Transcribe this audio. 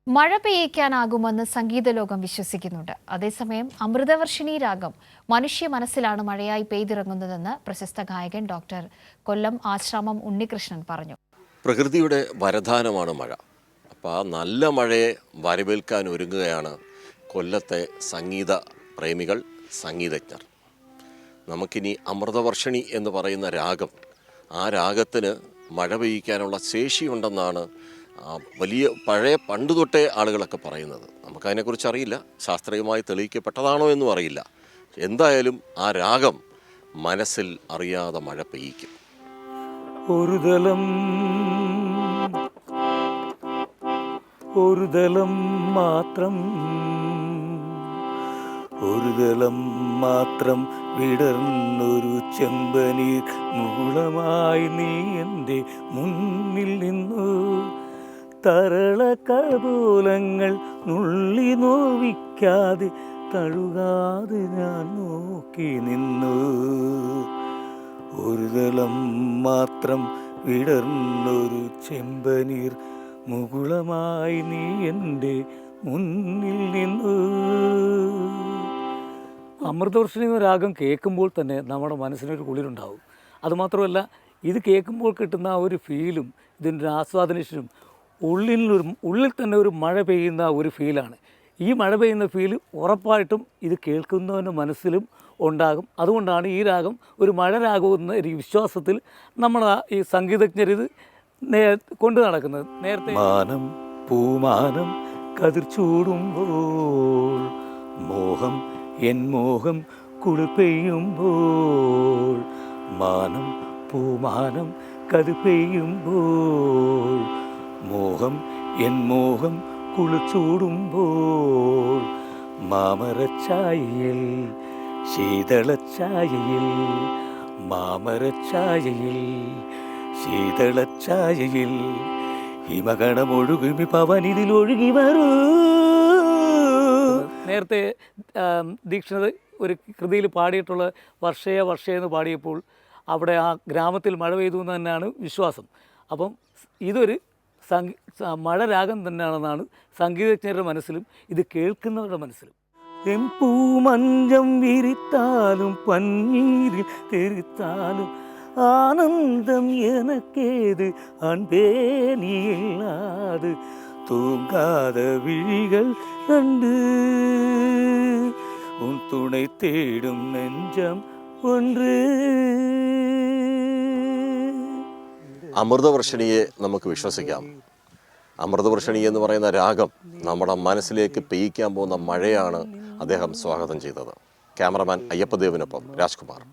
മഴ പെയ്യിക്കാനാകുമെന്ന് സംഗീതലോകം വിശ്വസിക്കുന്നുണ്ട്. അതേസമയം അമൃതവർഷിണി രാഗം മനുഷ്യ മനസ്സിലാണ് മഴയായി പെയ്തിറങ്ങുന്നതെന്ന് പ്രശസ്ത ഗായകൻ ഡോക്ടർ കൊല്ലം ആശ്രാമം ഉണ്ണികൃഷ്ണൻ പറഞ്ഞു. പ്രകൃതിയുടെ വരദാനമാണ് മഴ. അപ്പോൾ ആ നല്ല മഴയെ വരവേൽക്കാൻ ഒരുങ്ങുകയാണ് കൊല്ലത്തെ സംഗീത പ്രേമികൾ, സംഗീതജ്ഞർ. നമുക്കിനി അമൃതവർഷിണി എന്ന് പറയുന്ന രാഗം, ആ രാഗത്തിന് മഴ പെയ്യിക്കാനുള്ള ശേഷിയുണ്ടെന്നാണ് വലിയ പഴയ പണ്ട് തൊട്ടേ ആളുകളൊക്കെ പറയുന്നത്. നമുക്കതിനെക്കുറിച്ച് അറിയില്ല, ശാസ്ത്രീയമായി തെളിയിക്കപ്പെട്ടതാണോ എന്നും അറിയില്ല. എന്തായാലും ആ രാഗം മനസ്സിൽ അറിയാതെ മഴ പെയ്യിക്കും. ഒരു ദലം മാത്രം വിടർന്നൊരു ചെമ്പനീർ മൂളമായി നീ എൻ്റെ മുന്നിൽ നിന്നു. തരള കപോലങ്ങൾ നുള്ളി നോവിക്കാതെ തഴുകാതെ ഞാൻ നോക്കി നിന്നു. ഒരു ദലം മാത്രം വിടർന്നൊരു ചെമ്പനീർ മുകുളമായി നീ എൻ്റെ മുന്നിൽ നിന്നു. അമൃതവർഷിണി എന്ന രാഗം കേൾക്കുമ്പോൾ തന്നെ നമ്മുടെ മനസ്സിനൊരു കുളിരുണ്ടാവും. അതുമാത്രമല്ല, ഇത് കേൾക്കുമ്പോൾ കിട്ടുന്ന ആ ഒരു ഫീലും ഇതിൻ്റെ ആസ്വാദനേഷനും ഉള്ളിൽ തന്നെ ഒരു മഴ പെയ്യുന്ന ഒരു ഫീലാണ്. ഈ മഴ പെയ്യുന്ന ഫീൽ ഉറപ്പായിട്ടും ഇത് കേൾക്കുന്നവൻ്റെ മനസ്സിലും ഉണ്ടാകും. അതുകൊണ്ടാണ് ഈ രാഗം ഒരു മഴ രാഗമെന്ന ഒരു വിശ്വാസത്തിൽ നമ്മൾ ഈ സംഗീതജ്ഞരിത് കൊണ്ടു നടക്കുന്നത്. നേരത്തെ മാനം പൂമാനം കതിർ ചൂടുമ്പോൾ മോഹം എൻ മോഹം കുളിർ പെയ്യുമ്പോൾ, മാനം പൂമാനം കതിർ പെയ്യുമ്പോൾ മോഹം എൻ മോഹം കുളിർ ചൂടുമ്പോൾ, മാമരച്ചായയിൽ ശീതളച്ചായയിൽ മാമരച്ചായയിൽ ശീതളച്ചായയിൽ ഹിമഗണമൊഴുകുമി പവനിതിലൊഴുകി വരൂ. നേരത്തെ ദീക്ഷിത് ഒരു കൃതിയിൽ പാടിയിട്ടുള്ള വർഷയ എന്ന് പാടിയപ്പോൾ അവിടെ ആ ഗ്രാമത്തിൽ മഴ പെയ്തു എന്ന് തന്നെയാണ് വിശ്വാസം. അപ്പം ഇതൊരു മഴ രാഗം തന്നെയാണെന്നാണ് സംഗീതജ്ഞരുടെ മനസ്സിലും ഇത് കേൾക്കുന്നവരുടെ മനസ്സിലും. പൂമഞ്ചം വിരിത്താലും പന്നീരിൽ തെരിത്താലും ആനന്ദം എനക്കേത് അൻപേ നീയില്ലാത് തൂങ്കാത വിഴികൾ കണ്ട് ഉൻ തുണை തേടും നെഞ്ചം ഒന്ന്. അമൃതവർഷിണിയെ നമുക്ക് വിശ്വസിക്കാം. അമൃതവർഷിണി എന്ന് പറയുന്ന രാഗം നമ്മുടെ മനസ്സിലേക്ക് പെയ്യിക്കാൻ പോകുന്ന മഴയാണ് അദ്ദേഹം സ്വാഗതം ചെയ്തത്. ക്യാമറമാൻ അയ്യപ്പദേവിനൊപ്പം രാജ്കുമാർ.